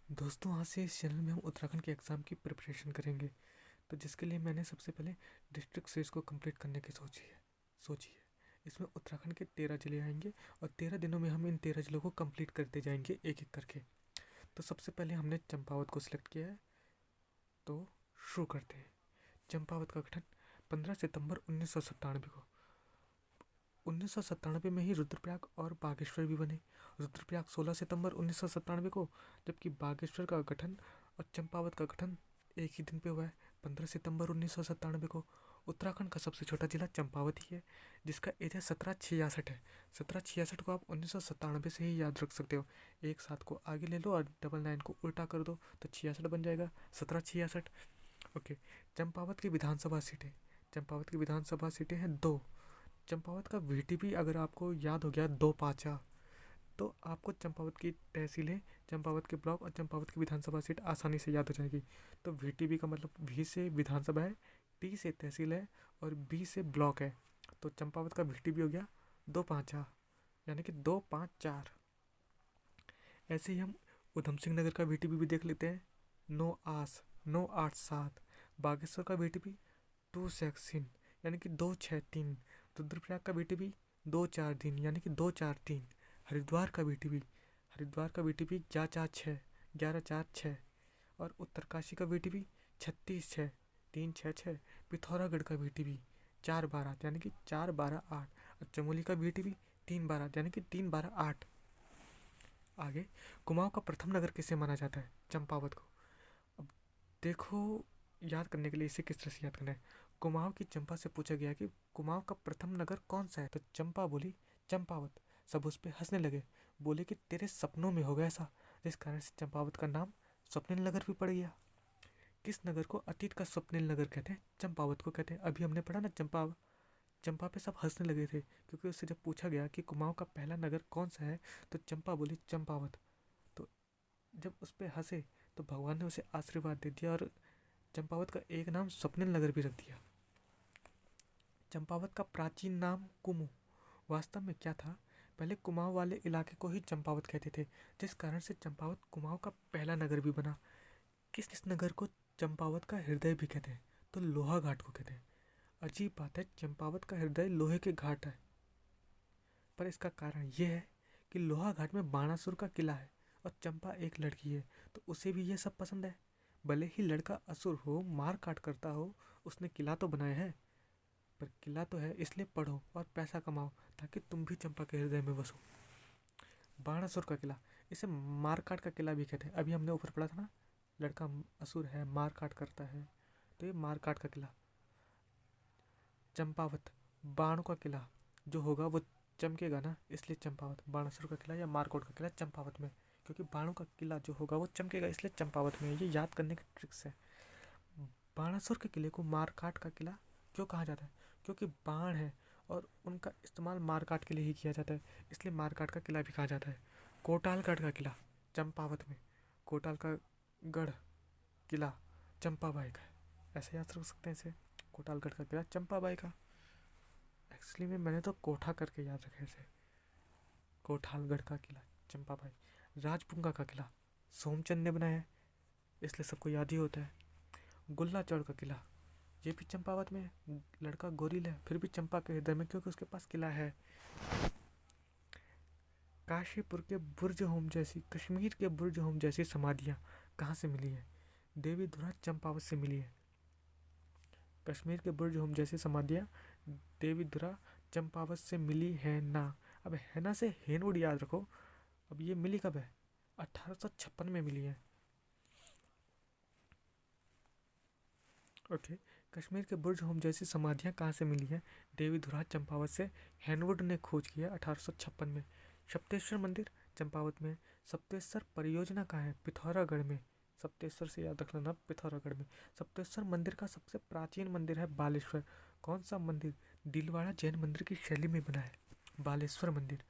दोस्तों, आज से इस चैनल में हम उत्तराखंड के एग्ज़ाम की प्रिपरेशन करेंगे। तो जिसके लिए मैंने सबसे पहले डिस्ट्रिक्ट सीरीज़ को कंप्लीट करने की सोची है। इसमें उत्तराखंड के 13 जिले आएंगे और 13 दिनों में हम इन 13 जिलों को कंप्लीट करते जाएंगे एक एक करके। तो सबसे पहले हमने चंपावत को सिलेक्ट किया है, तो शुरू करते हैं। चंपावत का गठन 15 सितंबर 1997 को। 1997 में ही रुद्रप्रयाग और बागेश्वर भी बने। रुद्रप्रयाग 16 सितंबर 1997 को, जबकि बागेश्वर का गठन और चंपावत का गठन एक ही दिन पे हुआ है, 15 सितंबर 1997 को। उत्तराखंड का सबसे छोटा जिला चंपावत ही है, जिसका एरिया 1766 है। 1766 को आप 1997 से ही याद रख सकते हो। एक सात को आगे ले लो और 99 को उल्टा कर दो तो 66 बन जाएगा, 1766। ओके। चंपावत की विधानसभा सीटें हैं दो। चंपावत का वीटीपी अगर आपको याद हो गया दो पाँचा, तो आपको चंपावत की तहसीलें, चंपावत के ब्लॉक और चंपावत की विधानसभा सीट आसानी से याद हो जाएगी। तो वीटीपी का मतलब वी से विधानसभा है, टी से तहसील है और बी से ब्लॉक है। तो चंपावत का वीटीपी हो गया दो पाँचा, यानी कि 254। ऐसे ही हम उधम सिंह नगर का वीटीपी भी देख लेते हैं, 987। बागेश्वर का वीटीपी 216, यानी कि 263। रुद्रप्रयाग का वीटीपी 243, यानी कि 243। हरिद्वार का वीटीपी 1146। और उत्तरकाशी का वीटीपी 36 6, 366। पिथौरागढ़ का वीटीपी 412, यानी कि 412 8। और चमोली का वीटीपी 312, यानी कि 312 8। आगे, कुमाऊं का प्रथम नगर किसे माना जाता है? चंपावत को। अब देखो, याद करने के लिए इसे किस तरह से याद करना है। कुमाऊं की चंपा से पूछा गया कि कुमाऊं का प्रथम नगर कौन सा है, तो चंपा बोली चंपावत। सब उस पे हंसने लगे, बोले कि तेरे सपनों में होगा ऐसा, जिस कारण से चंपावत का नाम स्वप्निल नगर भी पड़ गया। किस नगर को अतीत का स्वप्निल नगर कहते हैं? चंपावत को कहते हैं। अभी हमने पढ़ा ना चंपा पे सब हंसने लगे थे, क्योंकि उससे जब पूछा गया कि कुमाऊं का पहला नगर कौन सा है, तो चंपा बोली चंपावत। तो जब उस पे हंसे तो भगवान ने उसे आशीर्वाद दे दिया और चंपावत का एक नाम स्वप्निल नगर भी रख दिया। चंपावत का प्राचीन नाम कुमू वास्तव में क्या था? पहले कुमाऊं वाले इलाके को ही चंपावत कहते थे, जिस कारण से चंपावत कुमाऊं का पहला नगर भी बना। किस नगर को चंपावत का हृदय भी कहते हैं? तो लोहा घाट को कहते हैं। अजीब बात है, चंपावत का हृदय लोहे के घाट है, पर इसका कारण यह है कि लोहा घाट में बाणासुर का किला है और चंपा एक लड़की है, तो उसे भी यह सब पसंद है। भले ही लड़का असुर हो, मार काट करता हो, उसने किला तो बनाया है। पर किला तो है, इसलिए पढ़ो और पैसा कमाओ, ताकि तुम भी चंपा के हृदय में बसो। बाणासुर का किला, इसे मारकाट का किला भी कहते हैं। अभी हमने ऊपर पढ़ा था ना, लड़का असुर है, मारकाट करता है, तो ये मारकाट का किला। चंपावत, बाणों का किला जो होगा वो चमकेगा ना, इसलिए चंपावत। बाणासुर का किला या मारकोट का किला चंपावत में, क्योंकि बाणों का किला जो होगा वो चमकेगा, इसलिए चंपावत में। ये याद करने की ट्रिक्स है। बाणासुर के किले को मारकाट का किला क्यों कहा जाता है? क्योंकि बाण है और उनका इस्तेमाल मारकाट के लिए ही किया जाता है, इसलिए मारकाट का किला भी कहा जाता है। कोटालगढ़ का किला चंपावत में। कोटाल का गढ़ किला चंपाबाई का है, ऐसे याद रख सकते हैं इसे। कोटालगढ़ का किला चंपाबाई का। एक्चुअली में मैंने तो कोठा करके याद रखा इसे। कोठालगढ़ का किला चंपाबाई। राजपुंगा का किला सोमचंद ने बनाया है, इसलिए सबको याद ही होता है। गुल्ला चौड़ का किला, ये भी चंपावत में है। लड़का गोरिल है, फिर भी चंपा के हृदय में, क्योंकि उसके पास किला है। काशीपुर के बुर्ज होम जैसी, कश्मीर के बुर्ज होम जैसी समाधियाँ कहाँ से मिली है? देवी धुरा चंपावत से मिली है। कश्मीर के बुर्ज होम जैसी समाधियाँ देवी धुरा चंपावत से मिली है ना। अब है ना से हेनवुड याद रखो। अब ये मिली कब है? 1856 में मिली है। ओके। कश्मीर के बुर्ज होम जैसी समाधियाँ कहाँ से मिली है? देवी धुरा चंपावत से हेनवुड ने खोज किया 1856 में। सप्तेश्वर मंदिर चंपावत में। सप्तेश्वर परियोजना कहाँ है? पिथौरागढ़ में। सप्तेश्वर से याद रख लेना, पिथौरागढ़ में। सप्तेश्वर मंदिर का सबसे प्राचीन मंदिर है बालेश्वर। कौन सा मंदिर? दिलवाड़ा जैन मंदिर की शैली में बना है बालेश्वर मंदिर।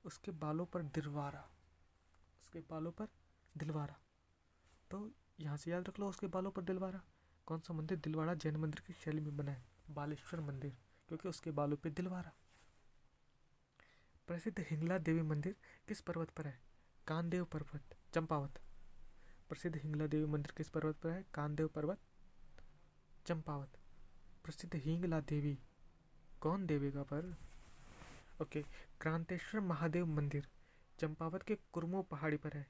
उसके बालों पर दिलवारा, उसके बालों पर दिलवारा, तो यहाँ से याद रख लो, उसके बालों पर दिलवारा। कौन सा मंदिर? दिलवाड़ा जैन मंदिर की शैली में बना है बालेश्वर मंदिर, क्योंकि उसके बालों पे दिलवारा। प्रसिद्ध हिंगला देवी मंदिर किस पर्वत पर है? कानदेव पर्वत चंपावत। प्रसिद्ध हिंगला देवी मंदिर किस पर्वत पर है? कांदेव पर्वत, चंपावत। प्रसिद्ध हिंगला देवी कौन देवेगा पर? ओके। क्रांतेश्वर महादेव मंदिर चंपावत के कुरमो पहाड़ी पर है।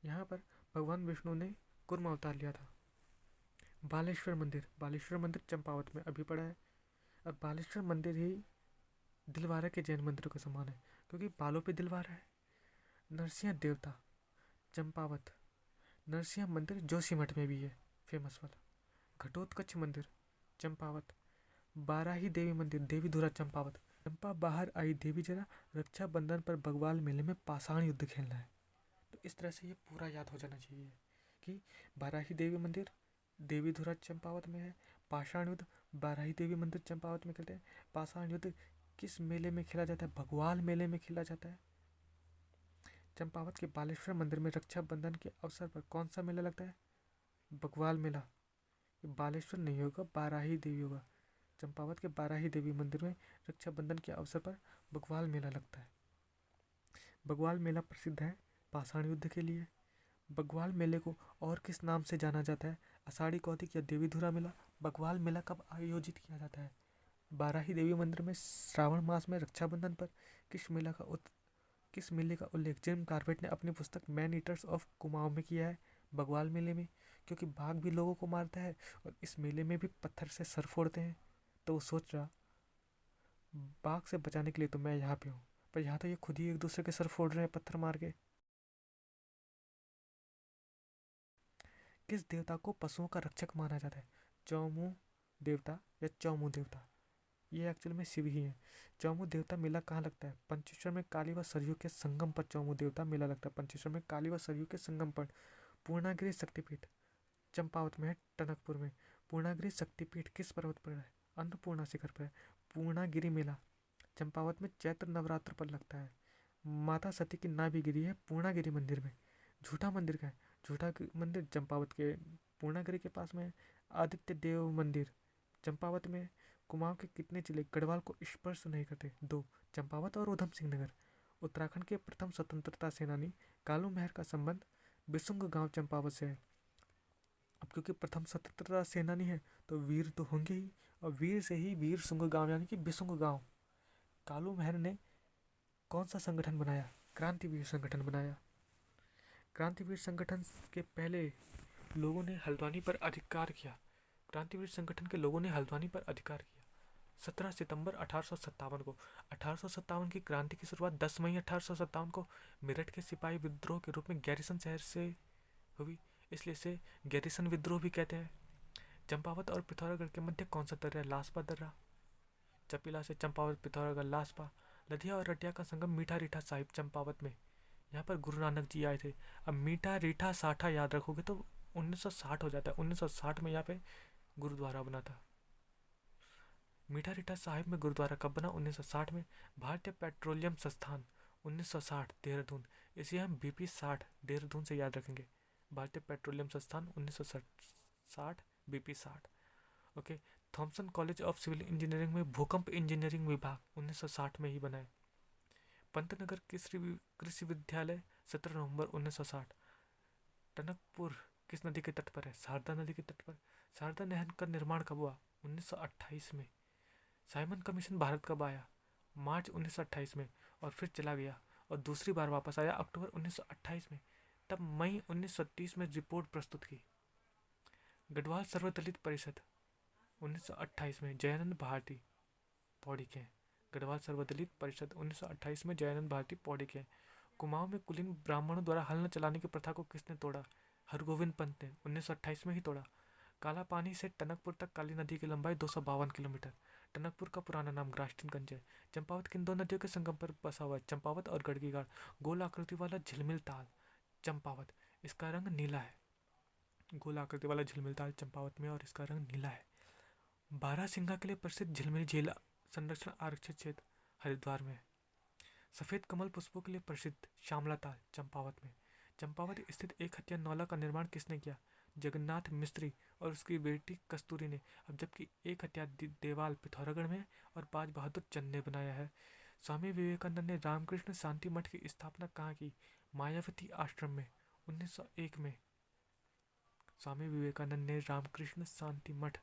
यहाँ पर भगवान विष्णु ने कुर्म अवतार लिया था। बालेश्वर मंदिर चंपावत में अभी पड़ा है। अब बालेश्वर मंदिर ही दिलवारा के जैन मंदिरों के समान है, क्योंकि बालों पे दिलवारा है। नरसिंह देवता चंपावत, नरसिंह मंदिर जोशीमठ में भी है, फेमस वाला। घटोत्कच मंदिर चंपावत। बाराही देवी मंदिर देवीधुरा चंपावत। चंपा बाहर आई देवी जरा, रक्षाबंधन पर बगवाल मेले में पाषाण युद्ध खेलना है। तो इस तरह से ये पूरा याद हो जाना चाहिए कि बाराही देवी मंदिर देवीधुरा चंपावत में है। पाषाण युद्ध बाराही देवी मंदिर चंपावत में खेलते हैं। पाषाण युद्ध किस मेले में खेला जाता है? भगवाल मेले में खेला जाता है। चंपावत के बालेश्वर मंदिर में रक्षाबंधन के अवसर पर कौन सा मेला लगता है? बगवाल मेला। बालेश्वर नहीं होगा, बाराही देवी होगा। चंपावत के बाराही देवी मंदिर में रक्षाबंधन के अवसर पर बगवाल मेला लगता है। बगवाल मेला प्रसिद्ध है पाषाण युद्ध के लिए। बगवाल मेले को और किस नाम से जाना जाता है? आषाढ़ी कौतिक या देवीधुरा मेला। बगवाल मेला कब आयोजित किया जाता है? बाराही देवी मंदिर में श्रावण मास में रक्षाबंधन पर। किस मेले का उल्लेख जिम कार्बेट ने अपनी पुस्तक मैन ईटर्स ऑफ कुमाऊं में किया है? बगवाल मेले में, क्योंकि बाघ भी लोगों को मारता है और इस मेले में भी पत्थर से सर फोड़ते हैं। तो वो सोच रहा बाघ से बचाने के लिए तो मैं यहाँ पे हूँ, पर यहाँ तो ये खुद ही एक दूसरे के सर फोड़ रहे हैं पत्थर मार के। किस देवता को पशुओं का रक्षक माना जाता है? चौमू देवता या चौमू देवता। ये एक्चुअल में शिव ही है। चौमू देवता मेला कहाँ लगता है? पंचेश्वर में काली व सरयू के संगम पर चौमू देवता मेला लगता है। पंचेश्वर में काली व सरयू के संगम पर। पूर्णागिरि शक्तिपीठ चंपावत में है, टनकपुर में। पूर्णागिरि शक्तिपीठ किस पर्वत पर है? अन्नपूर्णा शिखर पर है। पूर्णागिरि मेला चंपावत में चैत्र नवरात्र पर लगता है। माता सती की नाभि गिरी है पूर्णागिरि मंदिर में। झूठा मंदिर का है? झूठा मंदिर चंपावत के पूर्णागिरि के पास में है। आदित्य देव मंदिर चंपावत में। कुमाऊं के कितने जिले गढ़वाल को स्पर्श नहीं करते? 2, चंपावत और उधम सिंह नगर। उत्तराखंड के प्रथम स्वतंत्रता सेनानी कालू मेहर का संबंध बिसुंग गांव चंपावत से है। अब क्योंकि प्रथम स्वतंत्रता सेनानी है तो वीर तो होंगे ही, और वीर से ही वीर सुंग गांव यानी कि बिसुंग गांव। कालू मेहर ने कौन सा संगठन बनाया? क्रांतिवीर संगठन बनाया। क्रांतिवीर संगठन के पहले लोगों ने हल्द्वानी पर अधिकार किया। क्रांतिवीर संगठन के लोगों ने हल्द्वानी पर अधिकार किया 17 सितंबर 1857 को। 1857 की क्रांति की शुरुआत 10 मई 1857 को मेरठ के सिपाही विद्रोह के रूप में गैरिसन शहर से हुई, इसलिए इसे गैरिसन विद्रोह भी कहते हैं। चंपावत और पिथौरागढ़ के मध्य कौन सा दर्रा? लासपा दर्रा। चपीला से चंपावत, पिथौरागढ़, लासपा। लधिया और रटिया का संगम मीठा रीठा साहिब चंपावत में। यहाँ पर गुरु नानक जी आए थे। अब मीठा रीठा साठा याद रखोगे तो 1960 हो जाता है। 1960 में यहाँ पे गुरुद्वारा बना था। मीठा रीठा साहिब में गुरुद्वारा कब बना? 1960 में। भारतीय पेट्रोलियम संस्थान 1960 देहरादून। इसे हम BP 60 देहरादून से याद रखेंगे। भारतीय पेट्रोलियम संस्थान 1960 BP 60। Okay. Thomson college of civil engineering में भूकंप इंजीनियरिंग विभाग 1960 में ही बना है। पंतनगर कृषि विद्यालय 17 नवंबर 1960। टनकपुर किस नदी के तट पर है? शारदा नदी के तट पर। शारदा नहर का निर्माण कब हुआ? 1928 में। साइमन कमीशन भारत कब आया? मार्च 1928 में, और फिर चला गया और दूसरी बार वापस आया अक्टूबर 1928 में। तब मई 1930 में रिपोर्ट प्रस्तुत की। गढ़वाल सर्वदलित परिषद 1928 में जयानंद भारती पौड़ी के। गढ़वाल सर्वदलित परिषद 1928 में जयानंद भारती पौड़ी के। कुमाऊं में कुलीन ब्राह्मणों द्वारा हल न चलाने की प्रथा को किसने तोड़ा? हरगोविंद पंत ने 1928 में ही तोड़ा। काला पानी से टनकपुर तक काली नदी की लंबाई 252 किलोमीटर। टनकपुर का पुराना नाम ग्रास्टनगंज है। चंपावत किन दो नदियों के संगम पर बसा हुआ है? चंपावत और गढ़कीगाड़। गोल आकृति वाला झिलमिल ताल चंपावत, इसका रंग नीला है। गोल आकृति वाला झिलमिल ताल चंपावत में और इसका रंग नीला है। बारहसिंगा के लिए प्रसिद्ध झिलमिल झील संरक्षण आरक्षित क्षेत्र हरिद्वार में। सफेद कमल पुष्पों के लिए प्रसिद्ध श्यामला ताल चंपावत में। चंपावत स्थित एक हत्या नौला का निर्माण किसने किया? जगन्नाथ मिस्त्री और उसकी बेटी कस्तूरी ने। अब जबकि एक हत्या देवाल पिथौरागढ़ में और बाज बहादुर चंद ने बनाया है। स्वामी विवेकानंद ने रामकृष्ण शांति मठ की स्थापना कहाँ की? मायावती आश्रम में 1901 में। स्वामी विवेकानंद ने रामकृष्ण शांति मठ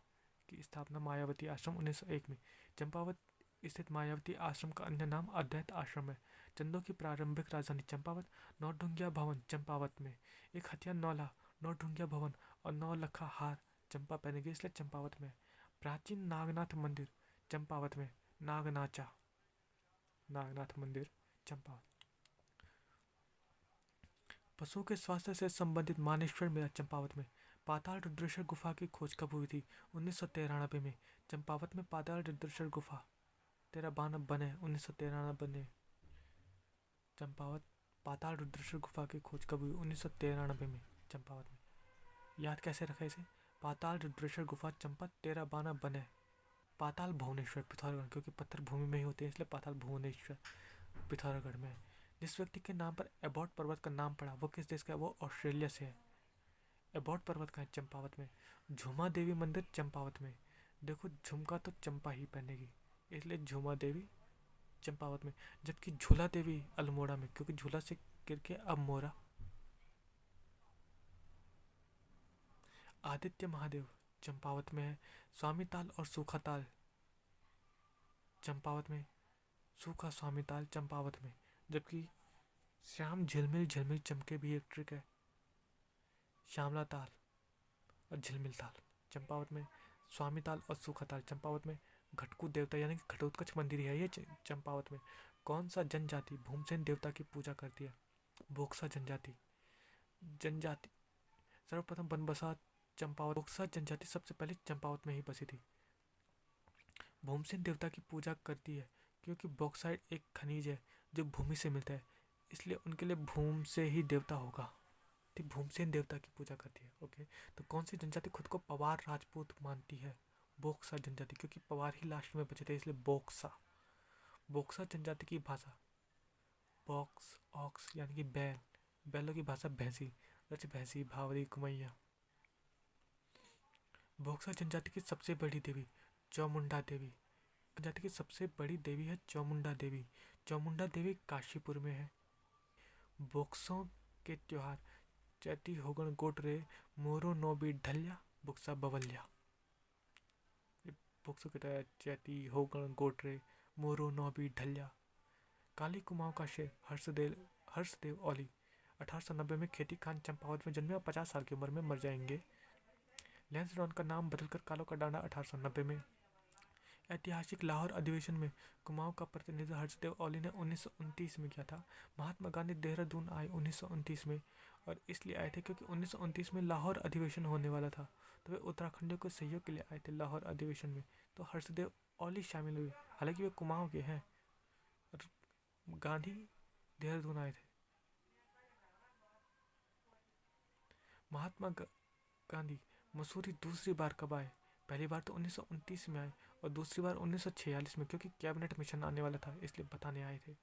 की स्थापना मायावती आश्रम 1901 में। चंपावत स्थित मायावती आश्रम का अन्य नाम अद्वैत आश्रम है। चंदों की प्रारंभिक राजधानी चंपावत। नौढुंगिया भवन चंपावत में। एक हथियार नौला नौढुंगिया भवन और 9 लखा हार चंपा पहनेगी इसलिए चंपावत में। प्राचीन नागनाथ मंदिर चंपावत में। नागनाथ मंदिर चंपावत। पशुओं के स्वास्थ्य से संबंधित मानेश्वर मेला चंपावत में। पाताल रुद्रेश्वर गुफा की खोज कब हुई थी? 1993 में। चंपावत में पाताल रुद्रेश्वर गुफा 13 बने 1993 बने। चंपावत पाताल रुद्रेश्वर गुफा की खोज कब हुई? 1993 में चंपावत में। याद कैसे रखा इसे? पाताल रुद्रेश्वर गुफा चंपावत 13 बने। पाताल भुवनेश्वर पिथौरागढ़, क्योंकि पत्थर भूमि में ही होते हैं इसलिए पाताल भुवनेश्वर पिथौरागढ़ में। जिस व्यक्ति के नाम पर एबॉट पर्वत का नाम पड़ा वो किस देश का है? वो ऑस्ट्रेलिया से है। एबॉट पर्वत का है चंपावत में। झुमा देवी मंदिर चंपावत में। देखो झुमका तो चंपा ही पहनेगी इसलिए झुमा देवी चंपावत में। जबकि झूला देवी अल्मोड़ा में, क्योंकि झूला से गिर के अब मोरा। आदित्य महादेव चंपावत में है। स्वामी ताल और सूखा ताल चंपावत में। सूखा स्वामी ताल चंपावत में। जबकि श्याम झिलमिल झिलमिल चमके भी एक ट्रिक है। श्यामला ताल और झिलमिल ताल चंपावत में। स्वामी ताल और सूखा ताल चंपावत में। घटकू देवता यानी कि घटोत्कच मंदिर है ये चंपावत में। कौन सा जनजाति भूमसेन देवता की पूजा करती है? बोक्सा जनजाति। सर्वप्रथम बनबसा चंपावत। बोक्सा जनजाति सबसे पहले चंपावत में ही बसी थी। भूमसेन देवता की पूजा करती है क्योंकि बॉक्साइट एक खनिज है जो भूमि से मिलता है, इसलिए उनके लिए भूम से ही देवता होगा। ठीक, भूमसेन देवता की पूजा करती है। ओके, तो कौन सी जनजाति खुद को पवार राजपूत मानती है? बोक्सा जनजाति, क्योंकि पवार ही लास्ट में बचे थे इसलिए बोक्सा। बोक्सा जनजाति की भाषा बॉक्स ऑक्स यानी कि बैल, बैलों की भाषा भैंसी, रच भैंसी भावरी कुमैया। बोक्सा जनजाति की सबसे बड़ी देवी चामुंडा देवी। जनजाति की सबसे बड़ी देवी है चामुंडा देवी। चामुंडा देवी काशीपुर में है। बोक्सों के त्योहार चैती होगन गोटरे मोरो नोबी ढल्या बुक्सा बवल्या। बोक्सों के त्योहार चैती होगन गोटरे मोरो नोबी ढल्या। काली कुमाऊं का शेर हर्षदेव ओली 1890 में खेती खान चंपावत में जन्मे और 50 साल की उम्र में मर जाएंगे। लैंसडॉन का नाम बदलकर कालो का डांडा 1890 में। ऐतिहासिक लाहौर अधिवेशन में कुमाऊं का प्रतिनिधित्व हर्षदेव ओली ने 1929 में किया था। महात्मा गांधी देहरादून आए 1929 में और इसलिए आए थे क्योंकि 1929 में लाहौर अधिवेशन होने वाला था, तो वे उत्तराखंडियों को सहयोग के लिए आए थे लाहौर अधिवेशन में। तो हर्षदेव ओली शामिल हुए, हालांकि वे कुमाऊं के हैं और गांधी देहरादून आए थे। महात्मा गांधी मसूरी दूसरी बार कब आए? पहली बार तो 1929 में आए और दूसरी बार 1946 में, क्योंकि कैबिनेट मिशन आने वाला था इसलिए बताने आए थे।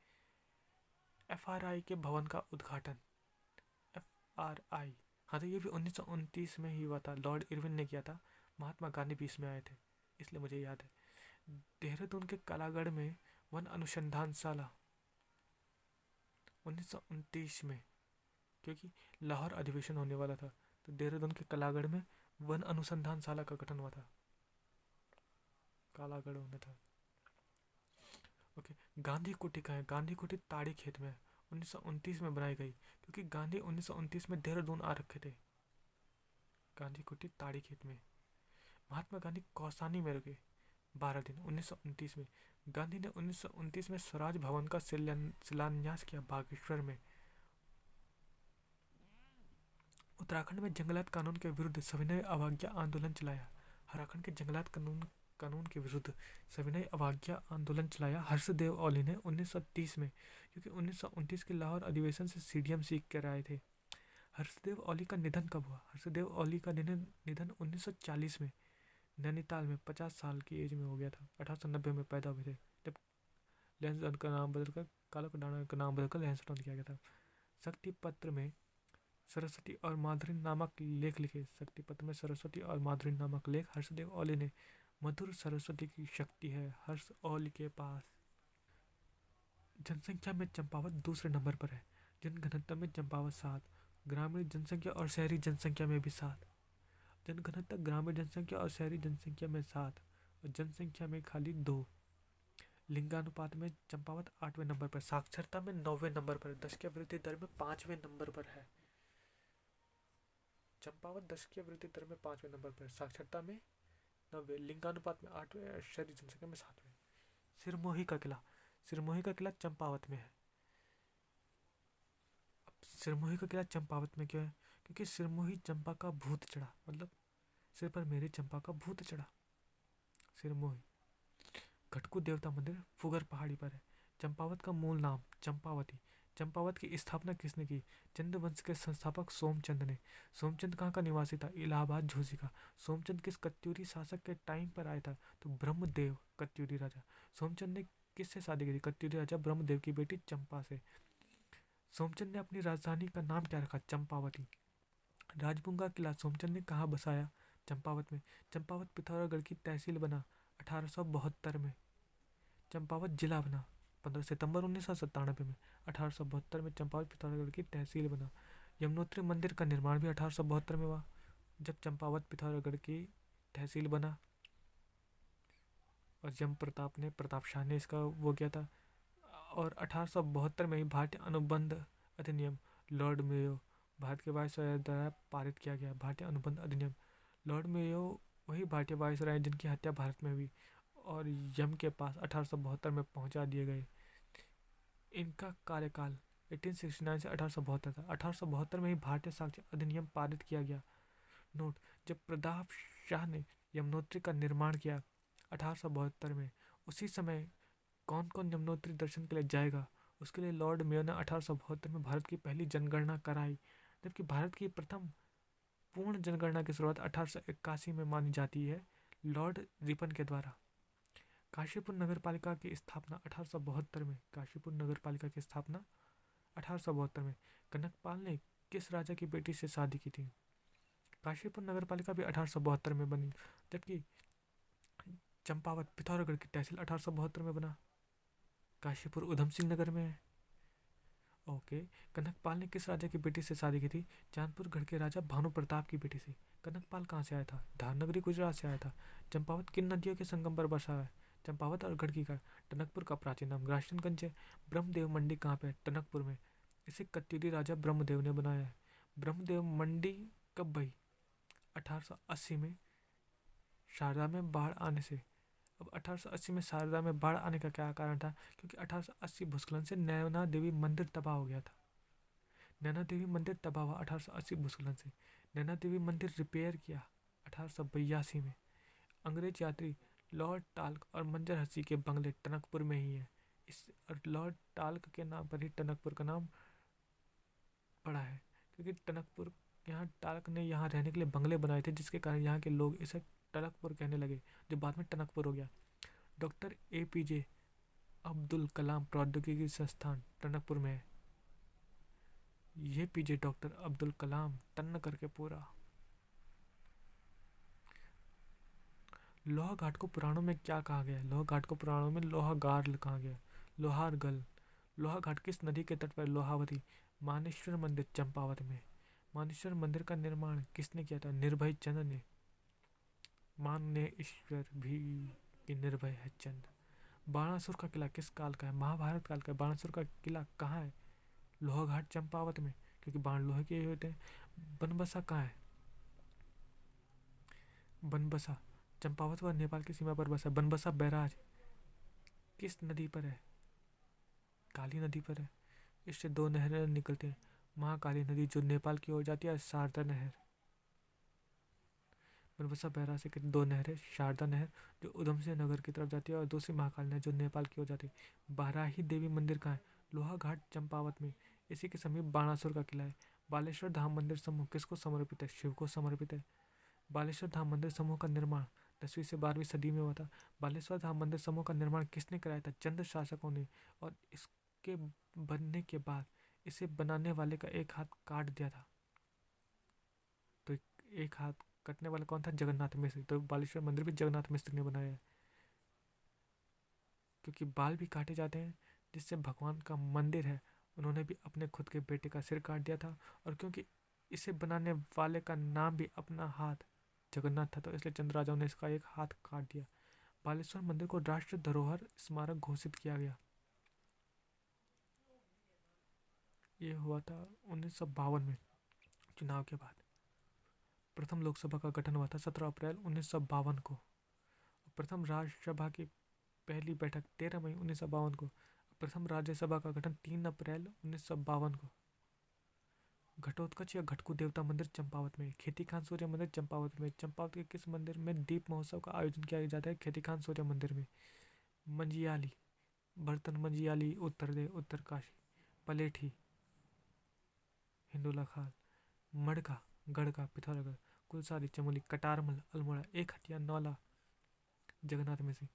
FRI के भवन का उद्घाटन FRI, हाँ तो ये भी 1929 में ही हुआ था, लॉर्ड इरविन ने किया था। महात्मा गांधी भी इसमें आए थे इसलिए मुझे याद है। देहरादून के कालागढ़ में वन अनुसंधानशाला 1929 में, क्योंकि लाहौर अधिवेशन होने वाला था तो देहरादून के कालागढ़ में वन अनुसंधानशाला का गठन हुआ था। कालागढ़ होना था। ओके, गांधी कुटी कहाँ है? गांधी कुटी ताड़ी खेत में है। 1929 में बनाई गई क्योंकि गांधी 1929 में देहरादून आ रखे थे। गांधी कुटी ताड़ी खेत में। महात्मा गांधी कौसानी में रुके 12 दिन 1929 में। गांधी ने 1929 में स्वराज भवन का शिलान्यास किया बागेश्वर में। उत्तराखंड में जंगलात कानून के विरुद्ध सविनय अवज्ञा आंदोलन चलाया। उत्तराखंड के जंगलात कानून के विरुद्ध सविनय अवज्ञा आंदोलन चलाया हर्षदेव ओली ने 1930 में, क्योंकि 1929 के लाहौर अधिवेशन से CDM सीख कर आए थे। हर्षदेव ओली का निधन कब हुआ? हर्षदेव ओली का निधन 1940 में नैनीताल में 50 साल की एज में हो गया था। 1890 में पैदा हुए थे जब लैंसडॉन का नाम बदलकर कालो का डांडा का नाम बदलकर लैंसडॉन किया गया था। शक्ति पत्र में सरस्वती और माधुरी नामक लेख लिखे। शक्ति पत्र में सरस्वती और माधुरी नामक लेख हर्षदेव ओली ने। मधुर सरस्वती की शक्ति है हर्ष ओली के पास। जनसंख्या में चंपावत दूसरे नंबर पर है। जनघनत्व में चंपावत 7, ग्रामीण जनसंख्या और शहरी जनसंख्या में भी 7। जनघनत्व ग्रामीण जनसंख्या और शहरी जनसंख्या में 7 और जनसंख्या में खाली 2। लिंगानुपात में चंपावत 8वें नंबर पर, साक्षरता में 9वें नंबर पर, दशकीय वृद्धि दर में 5वें नंबर पर है। चंपावत दशकीय वृद्धि दर में 5वें नंबर पर, साक्षरता में 9वें, लिंगानुपात में 8वें, शहरी जनसंख्या में 7वें। सिरमोही का किला, सिरमोही का किला चंपावत में है। अब सिरमोही का किला चंपावत में क्यों है? क्योंकि सिरमोही चंपा का भूत चढ़ा, मतलब सिर पर मेरे चंपा का भूत चढ़ा। सिरमोही घटकू देवता मंदिर फुगर पहाड़ी पर है। चंपावत का मूल नाम चंपावती। चंपावत की स्थापना किसने की? चंद वंश के संस्थापक सोमचंद ने। सोमचंद कहाँ का निवासी था? इलाहाबाद झोसी का। सोमचंद किस कत्यूरी शासक के टाइम पर आया था? तो ब्रह्मदेव कत्यूरी राजा। सोमचंद ने किससे शादी की? कत्यूरी राजा ब्रह्मदेव की बेटी चंपा से। सोमचंद ने अपनी राजधानी का नाम क्या रखा? चंपावती। राजबुंगा का किला सोमचंद ने कहाँ बसाया? चंपावत में। चंपावत पिथौरागढ़ की तहसील बना 1872 में। चंपावत जिला बना 15 सितंबर 1997 में। 1872 में चंपावत पिथौरागढ़ की तहसील बना। यमुनोत्री मंदिर का निर्माण भी 1872 में हुआ, जब चंपावत पिथौरागढ़ की तहसील बना और यम प्रताप ने, प्रताप शाह ने इसका वो किया था। और 1872 में ही भारतीय अनुबंध अधिनियम लॉर्ड मेयो, भारत के वायसराय द्वारा पारित किया गया। भारतीय अनुबंध अधिनियम लॉर्ड मेयो वही भारतीय वायसराय जिनकी हत्या भारत में हुई और यम के पास 1872 में पहुंचा दिए गए। इनका कार्यकाल 1869 से 1872 था। 1872 में ही भारतीय साक्ष्य अधिनियम पारित किया गया। नोट, जब प्रताप शाह ने यमुनोत्री का निर्माण किया 1872 में, उसी समय कौन कौन यमुनोत्री दर्शन के लिए जाएगा उसके लिए लॉर्ड मेयो ने 1872 में भारत की पहली जनगणना कराई, जबकि भारत की प्रथम पूर्ण जनगणना की शुरुआत 1881 में मानी जाती है लॉर्ड रिपन के द्वारा। काशीपुर नगर पालिका की स्थापना 1872 में। काशीपुर नगर पालिका की स्थापना 1872 में। कनकपाल ने किस राजा की बेटी से शादी की थी? काशीपुर नगर पालिका भी 1872 में बनी, जबकि चंपावत पिथौरागढ़ की तहसील 1872 में बना। काशीपुर उधम सिंह नगर में है। ओके। कनकपाल ने किस राजा की बेटी से शादी की थी? चांदपुर गढ़ के राजा भानु प्रताप की बेटी से। कनकपाल कहाँ से आया था? धारनगरी गुजरात से आया था। चंपावत किन नदियों के संगम पर बसा है? चंपावत और गढ़की का। टनकपुर का प्राचीन नाम ग्राशनगंज है। ब्रह्मदेव मंडी कहाँ पे है? टनकपुर में। इसे कत्यूरी राजा ब्रह्मदेव ने बनाया है। ब्रह्मदेव मंडी कब बही? 1880 में, शारदा में बाढ़ आने से। अब 1880 में शारदा में बाढ़ आने का क्या कारण था? क्योंकि 1880 भूस्खलन से नैना देवी मंदिर तबाह हो गया था। नैना देवी मंदिर तबाह हुआ 1880 भूस्खलन से। नैना देवी मंदिर रिपेयर किया 1882 में। अंग्रेज यात्री लॉर्ड टाल्क और मंजर हंसी के बंगले टनकपुर में ही है। इस और लॉर्ड टाल्क के नाम पर ही टनकपुर का नाम पड़ा है, क्योंकि टनकपुर, यहाँ टाल्क ने यहाँ रहने के लिए बंगले बनाए थे, जिसके कारण यहाँ के लोग इसे टनकपुर कहने लगे, जो बाद में टनकपुर हो गया। डॉक्टर APJ अब्दुल कलाम प्रौद्योगिकी संस्थान टनकपुर में है। ये पीजे डॉक्टर अब्दुल कलाम टन्न करके पूरा। लोहा घाट को पुराणों में क्या कहा गया है? लोहा घाट को पुराणों में लोहागार कहा गया है। लोहारगल। लोहा घाट किस नदी के तट पर? लोहावती। मानेश्वर मंदिर चंपावत में। मानेश्वर मंदिर का निर्माण किसने किया था? निर्भय चंद ने। मानेश्वर भी कि निर्भय है चंद। बाणासुर का किला किस काल का है? महाभारत काल का। बाणासुर का किला कहाँ है? लोहाघाट चंपावत में, क्योंकि बाण लोहे के होते हैं। बनबसा कहाँ है? बनबसा चंपावत व नेपाल की सीमा पर बसा। बनबसा बैराज किस नदी पर है? काली नदी पर है। इससे दो नहरें निकलती हैं। महाकाली नदी जो नेपाल की ओर जाती है, शारदा नहर। बनबसा बैराज से दो नहरें, शारदा नहर जो उधम सिंह नगर की तरफ जाती है और दूसरी महाकाली नहर जो नेपाल की ओर जाती है। बाराही देवी मंदिर कहाँ है? लोहाघाट चंपावत में। इसी के समीप बाणासुर का किला है। बालेश्वर धाम मंदिर समूह किसको समर्पित है? शिव को समर्पित है। बालेश्वर धाम मंदिर समूह का निर्माण 10वीं से 12वीं सदी में हुआ था। बालेश्वर धाम मंदिर समूह का निर्माण किसने कराया था? चंद शासकों ने। और इसके बनने के बाद इसे बनाने वाले का एक हाथ काट दिया था। तो एक हाथ कटने वाला कौन था? जगन्नाथ मिश्र। तो बालेश्वर मंदिर भी जगन्नाथ मिश्र ने बनाया है, क्योंकि बाल भी काटे जाते हैं, जिससे भगवान का मंदिर है। उन्होंने भी अपने खुद के बेटे का सिर काट दिया था, और क्योंकि इसे बनाने वाले का नाम भी अपना हाथ जगन्नाथ था, तो इसलिए चंद राजाओं ने इसका एक हाथ काट दिया। बालेश्वर मंदिर को राष्ट्रीय धरोहर स्मारक घोषित किया गया। ये हुआ था 1952 में, चुनाव के बाद। प्रथम लोकसभा का गठन हुआ था 17 अप्रैल 1952 को। प्रथम राज्यसभा की पहली बैठक 13 मई 1952 को। प्रथम राज्यसभा का गठन 3 अप्रैल 1952 को। घटोत्कच या घटकू देवता मंदिर चंपावत में। खेती खान सूर्य मंदिर चंपावत में। चंपावत के किस मंदिर में दीप महोत्सव का आयोजन किया जाता है? खेती खान सूर्य मंदिर में। मंजियाली, बर्तन मंजियाली उत्तरदेव उत्तरकाशी। पलेठी हिंडोला खाल। मड़का गढ़का पिथौरागढ़। कुलसारी चमोली कटारमल अल्मोड़ा। एक हटिया नौला जगन्नाथ में से।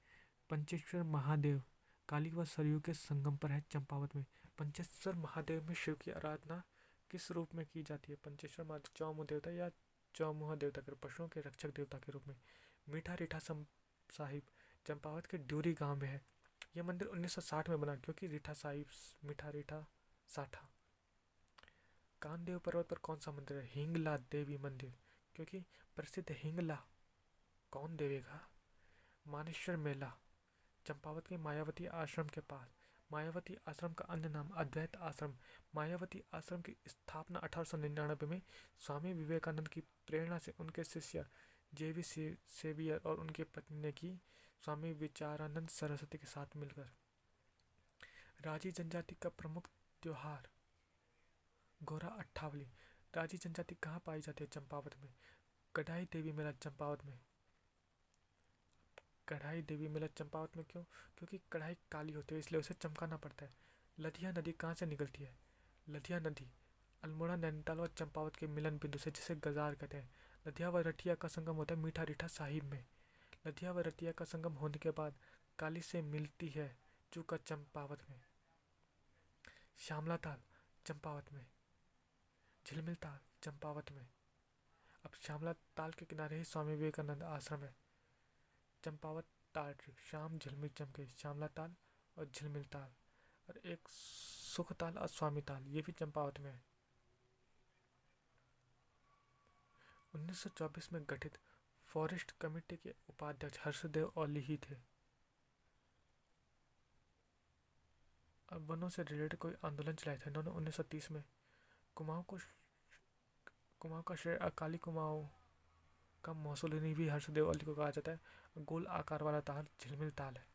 पंचेश्वर महादेव काली व सरयू के संगम पर है चंपावत में। पंचेश्वर महादेव में शिव की आराधना किस रूप में की जाती है? पंचेश्वर महादेव चौमुख देवता या चौमुहा देवता के पशुओं के रक्षक देवता के रूप में। मीठा रीठा साहिब चंपावत के ड्यूरी गांव में है। यह मंदिर 1960 में बना, क्योंकि रीठा साहिब मीठा रीठा साठा। कानदेव पर्वत पर कौन सा मंदिर है? हिंगला देवी मंदिर, क्योंकि प्रसिद्ध हिंगला कौन देवेगा। मानेश्वर मेला चंपावत के मायावती आश्रम के पास। मायावती आश्रम का अन्य नाम अद्वैत आश्रम। मायावती आश्रम की स्थापना 1899 में स्वामी विवेकानंद की प्रेरणा से उनके शिष्य जेवी सेवियर और उनकी पत्नी ने की, स्वामी विचारानंद सरस्वती के साथ मिलकर। राजी जनजाति का प्रमुख त्योहार गोरा अट्ठावली। राजी जनजाति कहाँ पाई जाती है? चंपावत में। कढ़ाई देवी मेला चंपावत में। कढ़ाई देवी मेला चंपावत में क्यों? क्योंकि कढ़ाई काली होती है, इसलिए उसे चमकाना पड़ता है। लधिया नदी कहाँ से निकलती है? लधिया नदी अल्मोड़ा नैनीताल और चंपावत के मिलन बिंदु से, जिसे गजार कहते हैं। लधिया व रठिया का संगम होता है मीठा रीठा साहिब में। लधिया व रठिया का संगम होने के बाद काली से मिलती है चूका चंपावत में। श्यामला ताल चंपावत में। झिलमिल ताल चंपावत में। अब श्यामला ताल के किनारे ही स्वामी विवेकानंद आश्रम है। चंपावत ताल ट्री शाम झिलमिल चमके, श्यामला ताल और झिलमिल ताल। और एक सुख ताल और स्वामी ताल, ये भी चंपावत में है। 1924 में गठित फॉरेस्ट कमेटी के उपाध्यक्ष हर्षदेव ओली ही थे। अब वनों से रिलेटेड कोई आंदोलन चलाया था इन्होंने 1930 में। कुमाऊं का श्रेय अकाली कुमाऊं का मौसूल भी हर्षदेव ओली को कहा जाता है। गोल आकार वाला ताल झिलमिल ताल है।